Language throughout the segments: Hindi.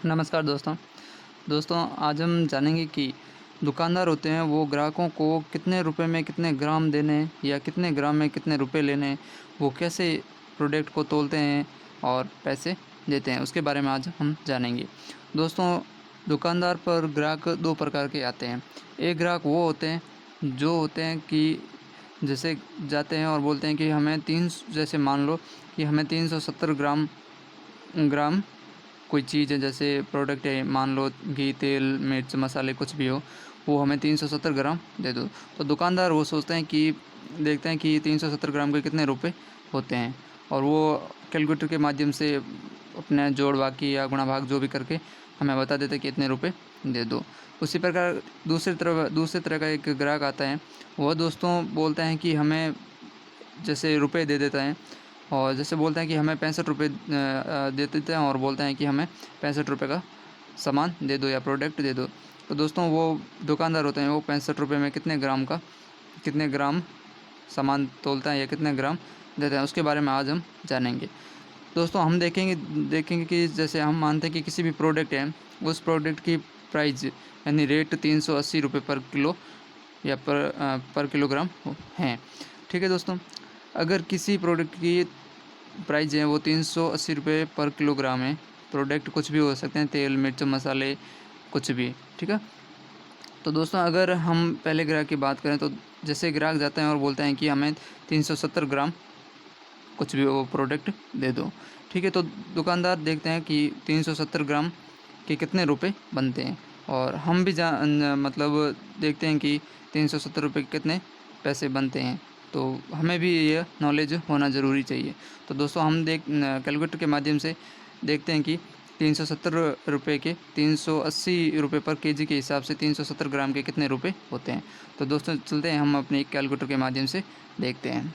नमस्कार दोस्तों आज हम जानेंगे कि दुकानदार होते हैं वो ग्राहकों को कितने रुपए में कितने ग्राम देने हैं या कितने ग्राम में कितने रुपए लेने हैं, वो कैसे प्रोडक्ट को तोलते हैं और पैसे देते हैं, उसके बारे में आज हम जानेंगे। दोस्तों, दुकानदार पर ग्राहक दो प्रकार के आते हैं। एक ग्राहक वो होते हैं जो होते हैं कि जैसे जाते हैं और बोलते हैं कि हमें जैसे मान लो कि हमें 370 ग्राम ग्राम कोई चीज़ है, जैसे प्रोडक्ट है, मान लो घी, तेल, मिर्च, मसाले कुछ भी हो, वो हमें 370 ग्राम दे दो। तो दुकानदार वो सोचते हैं कि देखते हैं कि 370 ग्राम के कितने रुपए होते हैं और वो कैलकुलेटर के माध्यम से अपने जोड़ बाकी या गुणा भाग जो भी करके हमें बता देते हैं कि इतने रुपए दे दो। उसी प्रकार दूसरी तरह का एक ग्राहक आता है। वह दोस्तों बोलते हैं कि हमें जैसे रुपए दे देता है और जैसे बोलते हैं कि हमें 65 रुपये दे देते हैं और बोलते हैं कि हमें 65 रुपये का सामान दे दो या प्रोडक्ट दे दो। तो दोस्तों, वो दुकानदार होते हैं वो 65 रुपये में कितने ग्राम सामान तोलता है या कितने ग्राम देता है, उसके बारे में आज हम जानेंगे। दोस्तों, हम देखेंगे कि जैसे हम मानते हैं कि किसी भी प्रोडक्ट है, उस प्रोडक्ट की प्राइस यानी रेट 380 रुपये पर किलो या पर किलोग्राम है। ठीक है दोस्तों, अगर किसी प्रोडक्ट की प्राइस है वो 380 रुपये पर किलोग्राम है, प्रोडक्ट कुछ भी हो सकते हैं, तेल, मिर्च, मसाले कुछ भी, ठीक है। तो दोस्तों, अगर हम पहले ग्राहक की बात करें तो जैसे ग्राहक जाते हैं और बोलते हैं कि हमें 370 ग्राम कुछ भी वो प्रोडक्ट दे दो, ठीक है। तो दुकानदार देखते हैं कि 370 ग्राम के कितने रुपए बनते हैं और हम भी मतलब देखते हैं कि 370 रुपये के कितने पैसे बनते हैं, तो हमें भी ये नॉलेज होना ज़रूरी चाहिए। तो दोस्तों, हम कैलकुलेटर के माध्यम से देखते हैं कि 370 रुपये के 380 रुपये पर केजी के हिसाब से 370 ग्राम के कितने रुपए होते हैं। तो दोस्तों, चलते हैं हम अपने कैलकुलेटर के माध्यम से देखते हैं।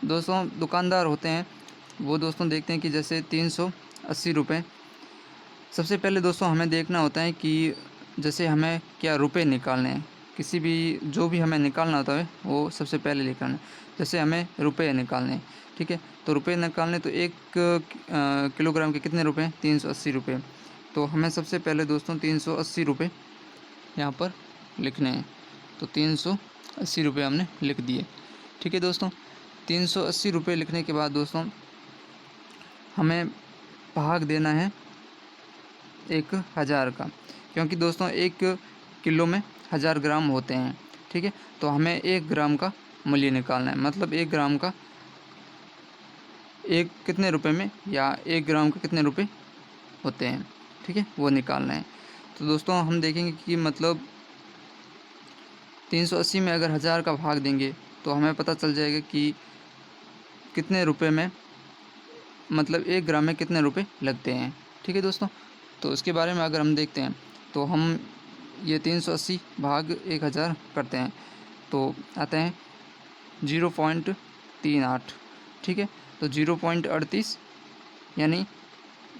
दोस्तों, दुकानदार होते हैं वो दोस्तों देखते हैं कि जैसे 380 रुपये, सबसे पहले दोस्तों हमें देखना होता है कि जैसे हमें क्या रुपए निकालने हैं, किसी भी जो भी हमें निकालना होता है वो सबसे पहले निकालना है। जैसे हमें रुपए निकालने हैं, ठीक है। तो रुपए निकालने तो एक किलोग्राम के कितने रुपए हैं, 380 रुपये। तो हमें सबसे पहले दोस्तों 380 रुपये यहाँ पर लिखने हैं। तो 380 रुपये हमने लिख दिए, ठीक है दोस्तों। 380 रुपये लिखने के बाद दोस्तों हमें भाग देना है 1000 का, क्योंकि दोस्तों 1 किलो में 1000 ग्राम होते हैं, ठीक है। तो हमें 1 ग्राम का मूल्य निकालना है, मतलब 1 ग्राम का एक कितने रुपए में या 1 ग्राम के कितने रुपए होते हैं, ठीक है, वो निकालना है। तो दोस्तों, हम देखेंगे कि मतलब 380 में अगर 1000 का भाग देंगे तो हमें पता चल जाएगा कि कितने रुपए में, मतलब 1 ग्राम में कितने रुपए लगते हैं, ठीक है दोस्तों। तो इसके बारे में अगर हम देखते हैं तो हम ये 380 भाग 1000 करते हैं तो आते हैं 0.38, ठीक है। तो 0.38 यानी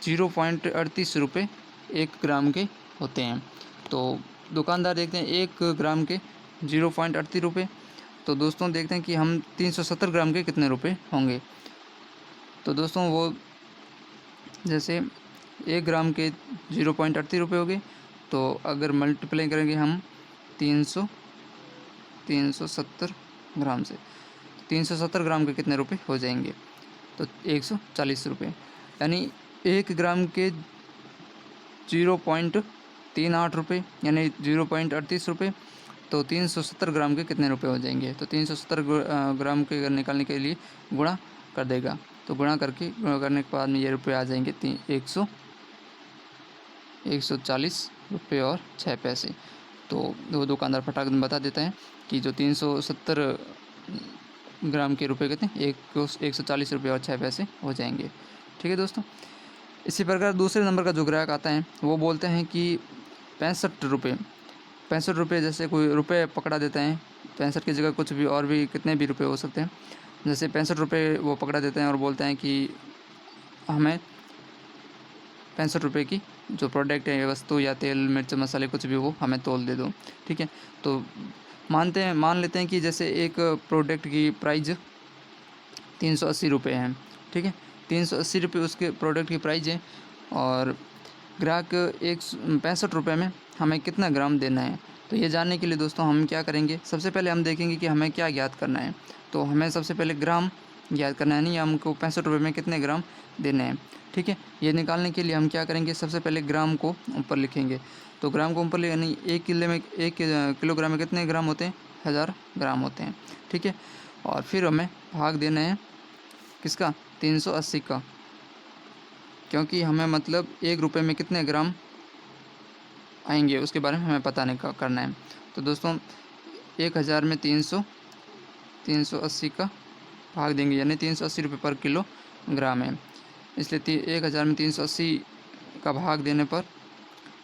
0.38 रुपये 1 ग्राम के होते हैं। तो दुकानदार देखते हैं 1 ग्राम के 0.38 रुपये। तो दोस्तों देखते हैं कि हम 370 ग्राम के कितने रुपए होंगे। तो दोस्तों, वो जैसे 1 ग्राम के 0.38 रुपये हो गए, तो अगर मल्टीप्लाई करेंगे हम 370 ग्राम से, 370 ग्राम के कितने रुपए हो जाएंगे, तो 140 रुपये। यानी 1 ग्राम के 0.38 रुपये यानी 0.38 रुपये। तो 370 ग्राम के कितने रुपए हो जाएंगे, तो 370 ग्राम के निकालने के लिए गुणा कर देगा। तो गुणा करने के बाद में ये रुपये आ जाएंगे 140 रुपये और 6 पैसे। तो वो दुकानदार फटाक बता देता है कि जो 370 ग्राम के रुपये कहते हैं 140 रुपये और 6 पैसे हो जाएंगे, ठीक है दोस्तों। इसी प्रकार दूसरे नंबर का जो ग्राहक आता है वो बोलते हैं कि 65 रुपये, जैसे कोई रुपये पकड़ा देते हैं, 65 की जगह कुछ भी और भी कितने भी रुपये हो सकते हैं, जैसे 65 रुपये वो पकड़ा देते हैं और बोलते हैं कि हमें 65 रुपये की जो प्रोडक्ट है, वस्तु या तेल, मिर्च, मसाले कुछ भी हो, हमें तोल दे दो, ठीक है। तो मान लेते हैं कि जैसे एक प्रोडक्ट की प्राइस 380 रुपये है, ठीक है। ₹380 उसके प्रोडक्ट की प्राइस है और ग्राहक एक 65 रुपये में हमें कितना ग्राम देना है। तो ये जानने के लिए दोस्तों हम क्या करेंगे, सबसे पहले हम देखेंगे कि हमें क्या ज्ञात करना है। तो हमें सबसे पहले ग्राम ज्ञात करना है, नहीं हमको 65 रुपये में कितने ग्राम देने हैं। ठीक है, ये निकालने के लिए हम क्या करेंगे, सबसे पहले ग्राम को ऊपर लिखेंगे। तो ग्राम को ऊपर यानी 1 किलो में 1 किलोग्राम में कितने ग्राम होते हैं, 1000 ग्राम होते हैं। ठीक है, और फिर हमें भाग देना है किसका, 380 का, क्योंकि हमें मतलब 1 रुपये में कितने ग्राम आएंगे उसके बारे में हमें पता नहीं करना है। तो दोस्तों 1000 में 380 का भाग देंगे, यानी 380 रुपये पर किलो ग्राम है, इसलिए 1000 में 380 का भाग देने पर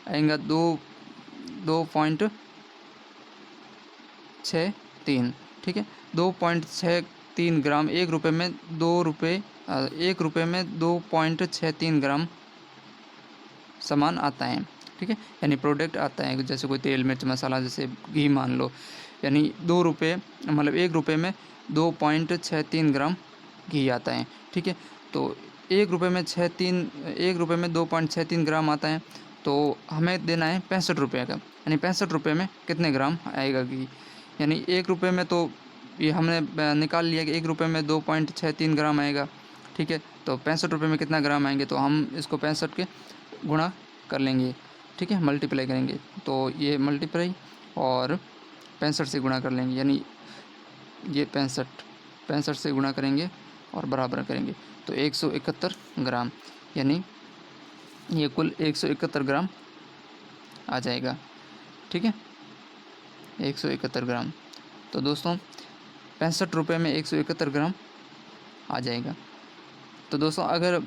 आएगा 2.63। ठीक है, 2.63 ग्राम 1 रुपये में 1 रुपये में 2.63 ग्राम सामान आता है। ठीक है, यानी प्रोडक्ट आता है, जैसे कोई तेल मिर्च मसाला जैसे घी मान लो, यानी 2 रुपये मतलब 1 रुपये में 2.63 ग्राम घी आता है। ठीक है, तो 1 रुपये में 2.63 ग्राम आता है, तो हमें देना है 65 रुपये का, यानी 65 रुपये में कितने ग्राम आएगा घी। यानी 1 रुपये में तो ये हमने निकाल लिया कि 1 रुपये में 2.63 ग्राम आएगा। ठीक है, तो 65 रुपये में कितना ग्राम आएंगे, तो हम इसको 65 के गुणा कर लेंगे। ठीक है, मल्टीप्लाई करेंगे, तो ये मल्टीप्लाई और 65 से गुणा कर लेंगे, यानी ये 65 से गुणा करेंगे और बराबर करेंगे, तो 171 ग्राम, यानी ये कुल 171 ग्राम आ जाएगा। ठीक है, 171 ग्राम। तो दोस्तों 65 रुपये में 171 ग्राम आ जाएगा। तो दोस्तों अगर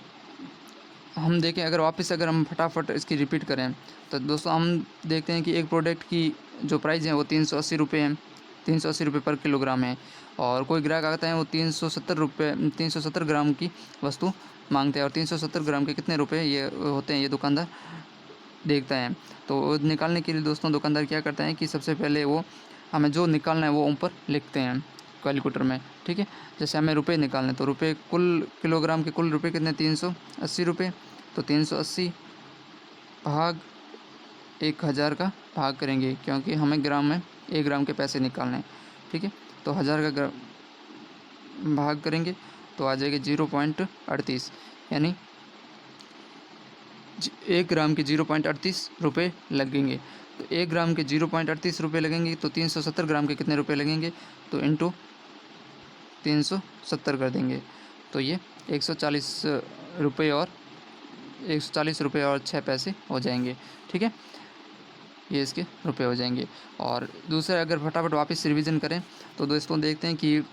हम देखें, अगर वापस अगर हम फटाफट इसकी रिपीट करें, तो दोस्तों हम देखते हैं कि एक प्रोडक्ट की जो प्राइस है वो 380 रुपये है, 380 रुपये पर किलोग्राम है, और कोई ग्राहक आता है वो 370 ग्राम की वस्तु मांगते हैं, और 370 ग्राम के कितने रुपए ये होते हैं ये दुकानदार देखता है। तो निकालने के लिए दोस्तों दुकानदार क्या करता है कि सबसे पहले वो हमें जो निकालना है वो ऊपर लिखते हैं कैलकुलेटर में। ठीक है, जैसे हमें रुपए निकालने, तो रुपए कुल किलोग्राम के कुल रुपए कितने, 380 रुपये, तो 380 भाग 1000 का भाग करेंगे, क्योंकि हमें ग्राम में 1 ग्राम के पैसे निकालने हैं। ठीक है, तो 1000 का भाग करेंगे तो आ जाएगा 0.38, यानी 1 ग्राम के 0.38 रुपये लगेंगे। तो 1 ग्राम के 0.38 रुपये लगेंगे, तो 370 ग्राम के कितने रुपये लगेंगे, तो इंटू 370 कर देंगे, तो ये 140 रुपये और 6 पैसे हो जाएंगे। ठीक है, ये इसके रुपये हो जाएंगे। और दूसरे अगर फटाफट वापस रिवीजन करें, तो दोस्तों देखते हैं कि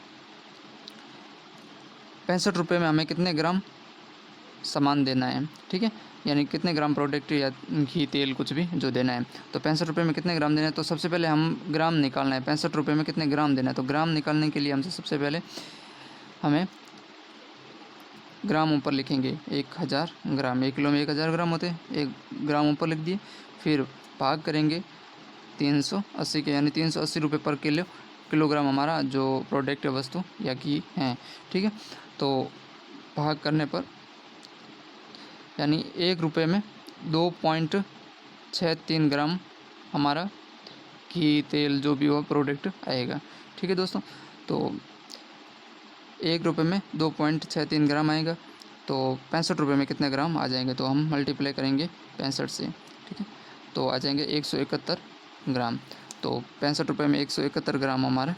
65 रुपये में हमें कितने ग्राम सामान देना है। ठीक है, यानी कितने ग्राम प्रोडक्ट या घी तेल कुछ भी जो देना है, तो 65 रुपये में कितने ग्राम देना है। तो सबसे पहले हम ग्राम निकालना है, 65 रुपये में कितने ग्राम देना है। तो ग्राम निकालने के लिए हमसे सबसे पहले हमें ग्राम ऊपर लिखेंगे, 1000 ग्राम, 1 किलो में 1000 ग्राम होते हैं, 1 ग्राम ऊपर लिख दिए, फिर भाग करेंगे 380 के, यानी 380 रुपये पर किलोग्राम हमारा जो प्रोडक्ट वस्तु या घी है। ठीक है, तो भाग करने पर यानी 1 रुपये में 2.63 ग्राम हमारा घी तेल जो भी हो प्रोडक्ट आएगा। ठीक है दोस्तों, तो 1 रुपये में 2.63 ग्राम आएगा, तो 65 रुपये में कितने ग्राम आ जाएंगे, तो हम मल्टीप्लाई करेंगे 65 से। ठीक है, तो आ जाएंगे 171 ग्राम, तो 65 रुपये में 171 ग्राम हमारा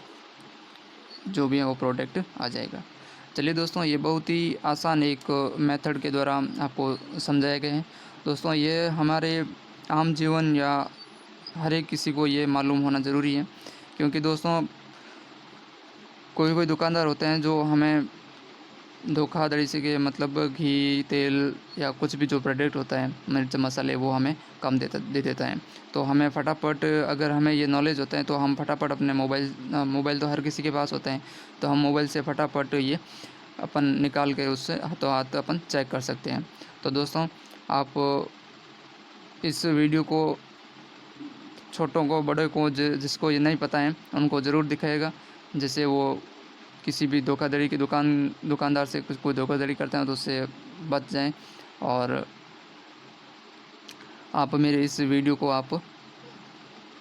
जो भी है वो प्रोडक्ट आ जाएगा। चलिए दोस्तों, ये बहुत ही आसान एक मेथड के द्वारा आपको समझाए गए हैं। दोस्तों ये हमारे आम जीवन या हर एक किसी को ये मालूम होना ज़रूरी है, क्योंकि दोस्तों कोई दुकानदार होते हैं जो हमें धोखाधड़ी से के मतलब घी तेल या कुछ भी जो प्रोडक्ट होता है मिर्च मसाले वो हमें कम दे देता है। तो हमें फटाफट अगर हमें ये नॉलेज होता है तो हम फटाफट अपने मोबाइल तो हर किसी के पास होता है, तो हम मोबाइल से फटाफट ये अपन निकाल के उससे हाथों हाथ अपन चेक कर सकते हैं। तो दोस्तों आप इस वीडियो को छोटों को बड़ों को जिसको ये नहीं पता है उनको ज़रूर दिखाएगा, जिससे वो किसी भी धोखाधड़ी की दुकानदार से कोई धोखाधड़ी करते हैं तो उससे बच जाएं। और आप मेरे इस वीडियो को आप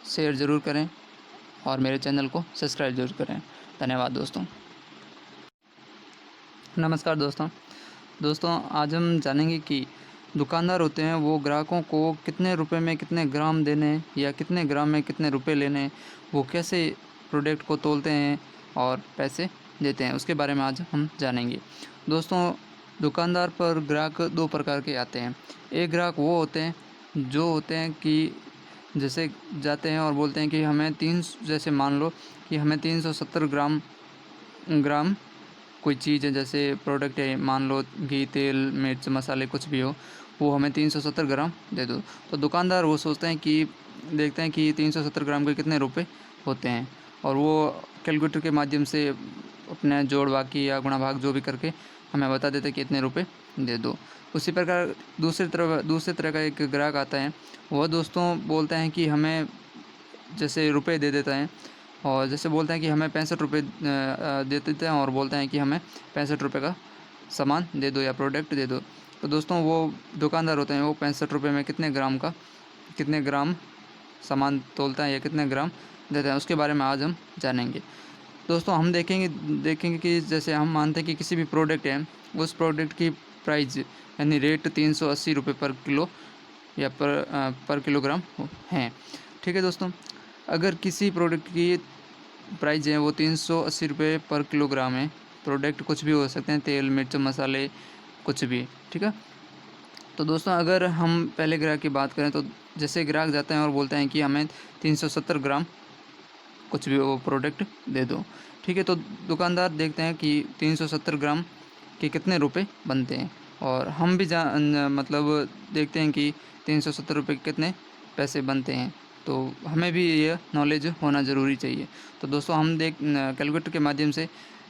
शेयर ज़रूर करें और मेरे चैनल को सब्सक्राइब ज़रूर करें। धन्यवाद दोस्तों। नमस्कार दोस्तों आज हम जानेंगे कि दुकानदार होते हैं वो ग्राहकों को कितने रुपए में कितने ग्राम देने या कितने ग्राम में कितने रुपए लेने, वो कैसे प्रोडक्ट को तोलते हैं और पैसे देते हैं, उसके बारे में आज हम जानेंगे। दोस्तों, दुकानदार पर ग्राहक दो प्रकार के आते हैं। एक ग्राहक वो होते हैं जो होते हैं कि जैसे जाते हैं और बोलते हैं कि हमें जैसे मान लो कि हमें 370 ग्राम कोई चीज़ है, जैसे प्रोडक्ट है, मान लो घी, तेल, मिर्च, मसाले कुछ भी हो, वो हमें 370 ग्राम दे दो। तो दुकानदार वो सोचते हैं कि देखते हैं कि 370 ग्राम के कितने रुपए होते हैं और वो कैलकुलेटर के माध्यम से अपने जोड़ बाकी या गुणा भाग जो भी करके हमें बता देते हैं कि इतने रुपए दे दो। उसी प्रकार दूसरी तरह का एक ग्राहक आता है। वह दोस्तों बोलते हैं कि हमें जैसे रुपए दे देता है और जैसे बोलते हैं कि हमें 65 रुपये दे देते हैं और बोलते हैं कि हमें 65 रुपये का सामान दे दो या प्रोडक्ट दे दो। तो दोस्तों, वो दुकानदार होते हैं वो 65 रुपये में कितने ग्राम सामान तोलता है या कितने ग्राम देता है, उसके बारे में आज हम जानेंगे। दोस्तों, हम देखेंगे कि जैसे हम मानते हैं कि किसी भी प्रोडक्ट है, उस प्रोडक्ट की प्राइस यानी रेट 380 रुपये पर किलो या पर किलोग्राम है। ठीक है दोस्तों, अगर किसी प्रोडक्ट की प्राइस है वो 380 रुपये पर किलोग्राम है, प्रोडक्ट कुछ भी हो सकते हैं, तेल, मिर्च, मसाले, कुछ भी, ठीक है। तो दोस्तों, अगर हम पहले ग्राहक की बात करें तो जैसे ग्राहक जाते हैं और बोलते हैं कि हमें 370 ग्राम कुछ भी वो प्रोडक्ट दे दो, ठीक है। तो दुकानदार देखते हैं कि 370 ग्राम के कितने रुपए बनते हैं और हम भी मतलब देखते हैं कि 370 रुपये के कितने पैसे बनते हैं, तो हमें भी ये नॉलेज होना ज़रूरी चाहिए। तो दोस्तों, हम कैलकुलेटर के माध्यम से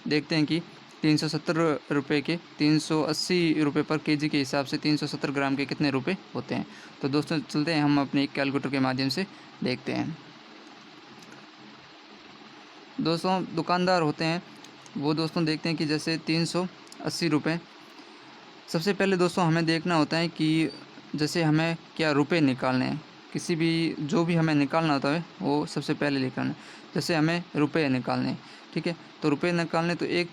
देखते हैं कि 370 रुपये के 380 रुपये पर केजी के हिसाब से 370 ग्राम के कितने रुपए होते हैं। तो दोस्तों, चलते हैं हम अपने कैलकुलेटर के माध्यम से देखते हैं। दोस्तों, दुकानदार होते हैं वो दोस्तों देखते हैं कि जैसे 380 रुपये, सबसे पहले दोस्तों हमें देखना होता है कि जैसे हमें क्या रुपए निकालने हैं, किसी भी जो भी हमें निकालना होता है वो सबसे पहले निकालना है। जैसे हमें रुपए निकालने, ठीक है, तो रुपए निकालने तो 1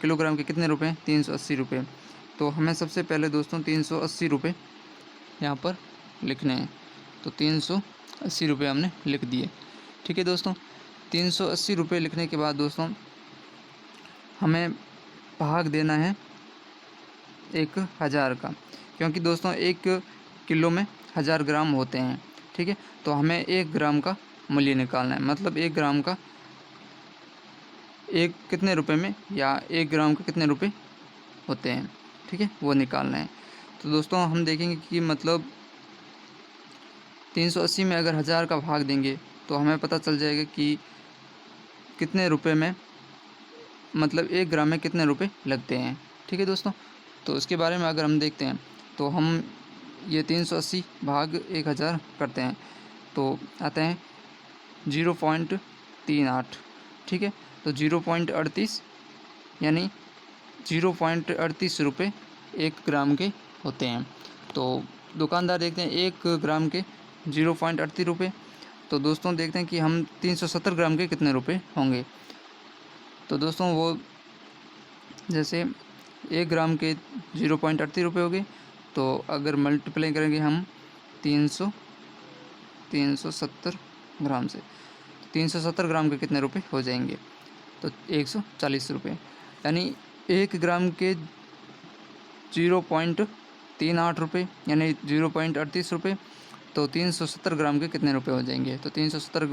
किलोग्राम के कितने रुपए हैं, 380 रुपये। तो हमें सबसे पहले दोस्तों 380 रुपये यहाँ पर लिखने हैं। तो 380 रुपये हमने लिख दिए, ठीक है दोस्तों। 380 रुपये लिखने के बाद दोस्तों हमें भाग देना है 1000 का, क्योंकि दोस्तों 1 किलो में 1000 ग्राम होते हैं, ठीक है। तो हमें 1 ग्राम का मूल्य निकालना है, मतलब 1 ग्राम का एक कितने रुपए में या 1 ग्राम के कितने रुपए होते हैं, ठीक है, वो निकालना है। तो दोस्तों, हम देखेंगे कि मतलब 380 में अगर 1000 का भाग देंगे तो हमें पता चल जाएगा कि कितने रुपए में, मतलब 1 ग्राम में कितने रुपए लगते हैं, ठीक है दोस्तों। तो इसके बारे में अगर हम देखते हैं तो हम ये 380 भाग 1000 करते हैं तो आते हैं 0.38, ठीक है। तो 0.38 यानी 0.38 रुपये 1 ग्राम के होते हैं। तो दुकानदार देखते हैं 1 ग्राम के 0.38 रुपये। तो दोस्तों देखते हैं कि हम 370 ग्राम के कितने रुपए होंगे। तो दोस्तों, वो जैसे 1 ग्राम के 0.38 रुपये हो गए, तो अगर मल्टीप्लाई करेंगे हम 370 ग्राम से, 370 ग्राम के कितने रुपए हो जाएंगे, तो 140 रुपये, यानी 1 ग्राम के 0.38 रुपये यानी 0.38 रुपये। तो 370 ग्राम के कितने रुपए हो जाएंगे, तो 370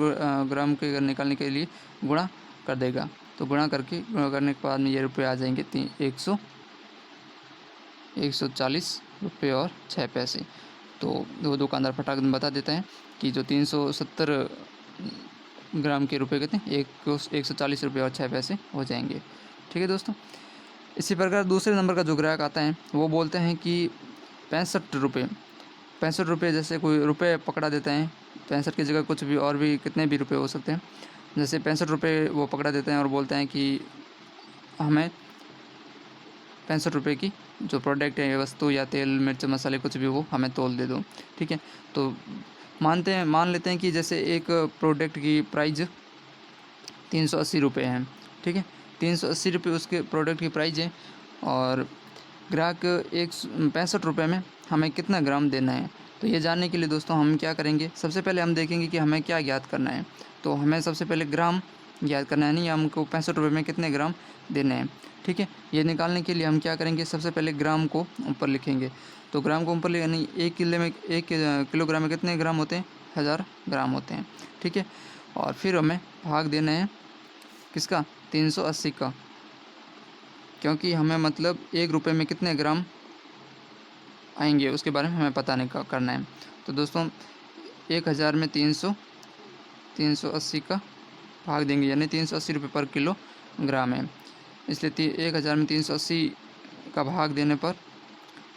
ग्राम के निकालने के लिए गुणा कर देगा। तो गुणा करने के बाद में ये रुपये आ जाएंगे 140 रुपये और 6 पैसे। तो वो दुकानदार फटाक बता देता है कि जो 370 ग्राम के रुपये कितने 140 रुपये और 6 पैसे हो जाएंगे, ठीक है दोस्तों। इसी प्रकार दूसरे नंबर का जो ग्राहक आता है वो बोलते हैं कि 65 रुपये, जैसे कोई रुपये पकड़ा देते हैं, 65 की जगह कुछ भी और भी कितने भी रुपये हो सकते हैं। जैसे 65 रुपये वो पकड़ा देते हैं और बोलते हैं कि हमें 65 रुपये की जो प्रोडक्ट है, वस्तु या तेल मिर्च मसाले कुछ भी वो हमें तोल दे दो, ठीक है। तो मान लेते हैं कि जैसे एक प्रोडक्ट की प्राइस 380 रुपये है, ठीक है। 380 रुपये उसके प्रोडक्ट की प्राइस है और ग्राहक 65 रुपये में हमें कितना ग्राम देना है। तो ये जानने के लिए दोस्तों हम क्या करेंगे, सबसे पहले हम देखेंगे कि हमें क्या ज्ञात करना है। तो हमें सबसे पहले ग्राम ज्ञात करना है, नहीं हमको 65 रुपये में कितने ग्राम देने हैं, ठीक है। ये निकालने के लिए हम क्या करेंगे, सबसे पहले ग्राम को ऊपर लिखेंगे। तो ग्राम को ऊपर यानी 1 किलोग्राम में कितने ग्राम होते हैं, 1000 ग्राम होते हैं, ठीक है। और फिर हमें भाग देना है किसका, 380 का, क्योंकि हमें मतलब 1 रुपये में कितने ग्राम आएंगे उसके बारे में हमें पता नहीं करना है। तो दोस्तों 1000 में 380 का भाग देंगे, यानी 380 रुपये पर किलो ग्राम है, इसलिए 1000 में 380 का भाग देने पर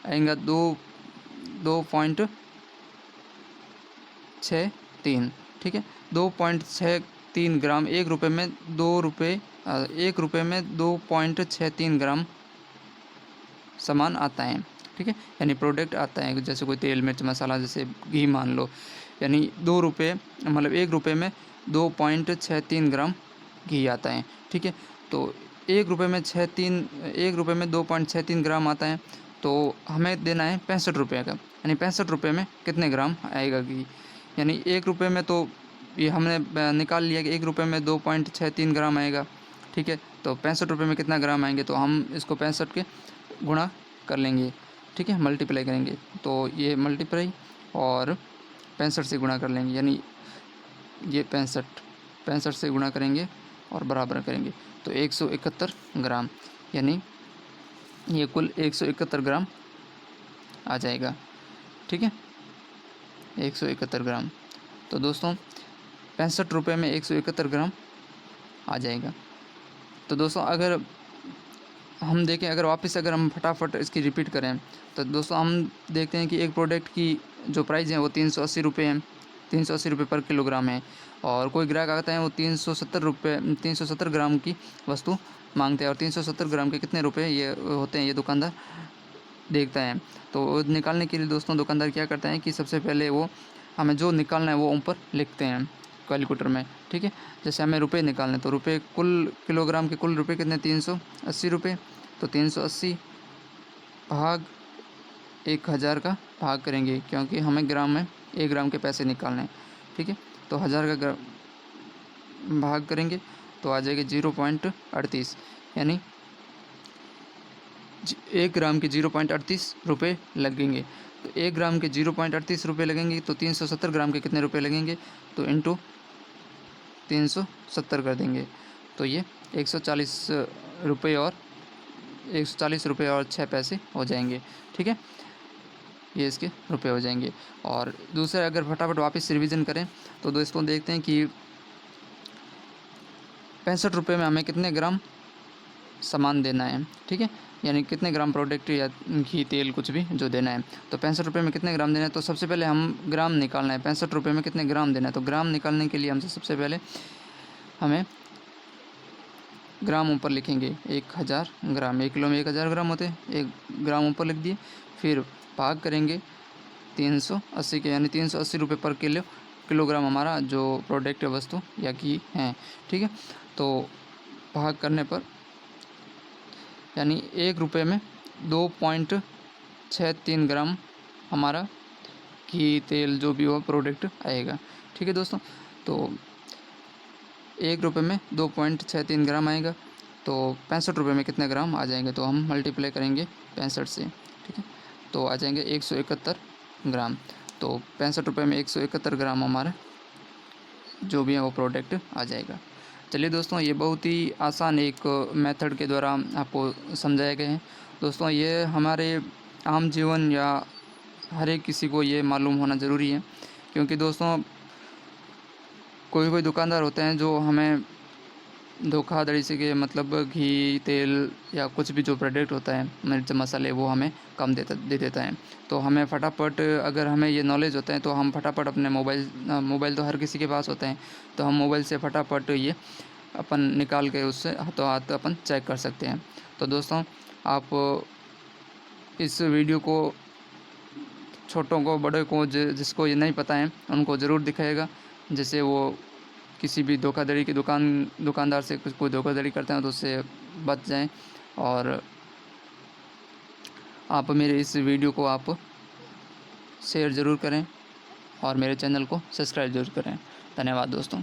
आएगा 2.63, ठीक है। 2.63 ग्राम 1 रुपये में 1 रुपये में 2.63 ग्राम सामान आता है, ठीक है, यानी प्रोडक्ट आता है। जैसे कोई तेल मिर्च मसाला, जैसे घी मान लो, यानी 2 रुपये मतलब 1 रुपये में 2.63 ग्राम घी आता है, ठीक है। तो 1 रुपये में 2.63 ग्राम आता है, तो हमें देना है 65 रुपये का, यानी 65 रुपये में कितने ग्राम आएगा घी। यानी 1 रुपये में तो ये हमने निकाल लिया कि 1 रुपये में 2.63 ग्राम आएगा, ठीक है। तो 65 रुपये में कितना ग्राम आएंगे, तो हम इसको 65 के गुणा कर लेंगे, ठीक है, मल्टीप्लाई करेंगे। तो ये मल्टीप्लाई और 65 से गुणा कर लेंगे, यानी ये 65 से गुणा करेंगे और बराबर करेंगे, तो 171 ग्राम, यानी ये कुल 171 ग्राम आ जाएगा, ठीक है, 171 ग्राम। तो दोस्तों 65 रुपये में 171 ग्राम आ जाएगा। तो दोस्तों अगर हम देखें, अगर हम फटाफट इसकी रिपीट करें, तो दोस्तों हम देखते हैं कि एक प्रोडक्ट की जो प्राइस है वो 380 रुपये है, 380 रुपये पर किलोग्राम है। और कोई ग्राहक आता है वो 370 ग्राम की वस्तु मांगते हैं, और 370 ग्राम के कितने रुपए ये होते हैं ये दुकानदार देखता है। तो निकालने के लिए दोस्तों दुकानदार क्या करता है कि सबसे पहले वो हमें जो निकालना है वो ऊपर लिखते हैं कैलकुलेटर में, ठीक है। जैसे हमें रुपए निकालने, तो रुपए कुल किलोग्राम के कुल रुपए कितने, 380 रुपये। तो 380 भाग 1000 का भाग करेंगे, क्योंकि हमें ग्राम में 1 ग्राम के पैसे निकालने हैं, ठीक है। तो 1000 का भाग करेंगे तो आ जाएगा 0.38, यानी 1 ग्राम के 0.38 रुपये लगेंगे। तो 1 ग्राम के 0.38 रुपये लगेंगे, तो 370 ग्राम के कितने रुपये लगेंगे, तो इंटू 370 कर देंगे, तो ये 140 रुपये और 6 पैसे हो जाएंगे, ठीक है, ये इसके रुपये हो जाएंगे। और दूसरा अगर फटाफट वापस रिवीजन करें तो दोस्तों देखते हैं कि 65 रुपये में हमें कितने ग्राम सामान देना है, ठीक है, यानी कितने ग्राम प्रोडक्ट या घी तेल कुछ भी जो देना है। तो 65 रुपये में कितने ग्राम देना है, तो सबसे पहले हम ग्राम निकालना है, 65 रुपये में कितने ग्राम देना है। तो ग्राम निकालने के लिए हमसे सबसे पहले हमें ग्राम ऊपर लिखेंगे, 1000 ग्राम, 1 किलो में 1000 ग्राम होते हैं, 1 ग्राम ऊपर लिख दिए, फिर भाग करेंगे 380 के, यानी 380 रुपये पर किलोग्राम हमारा जो प्रोडक्ट वस्तु या घी है, ठीक है। तो भाग करने पर यानी 1 रुपये में 2.63 ग्राम हमारा घी तेल जो भी हो प्रोडक्ट आएगा, ठीक है दोस्तों। तो 1 रुपये में 2.63 ग्राम आएगा, तो 65 रुपये में कितने ग्राम आ जाएंगे, तो हम मल्टीप्लाई करेंगे 65 से, ठीक है, तो आ जाएंगे 171 ग्राम। तो 65 रुपये में 171 ग्राम हमारा जो भी है वो प्रोडक्ट आ जाएगा। चलिए दोस्तों, ये बहुत ही आसान एक मेथड के द्वारा आपको समझाए गए हैं। दोस्तों ये हमारे आम जीवन या हर एक किसी को ये मालूम होना ज़रूरी है, क्योंकि दोस्तों कोई दुकानदार होते हैं जो हमें धोखाधड़ी से के मतलब घी, तेल या कुछ भी जो प्रोडक्ट होता है, मिर्च मसाले, वो हमें कम दे देता है। तो हमें फटाफट, अगर हमें ये नॉलेज होता है तो हम फटाफट अपने मोबाइल तो हर किसी के पास होते हैं, तो हम मोबाइल से फटाफट ये अपन निकाल के उससे हाथों हाथ अपन चेक कर सकते हैं। तो दोस्तों, आप इस वीडियो को छोटों को, बड़ों को, जिसको ये नहीं पता है उनको ज़रूर दिखाएगा, जिससे वो किसी भी धोखाधड़ी की दुकानदार से कोई धोखाधड़ी करते हैं तो उससे बच जाएं। और आप मेरे इस वीडियो को आप शेयर ज़रूर करें और मेरे चैनल को सब्सक्राइब ज़रूर करें। धन्यवाद दोस्तों।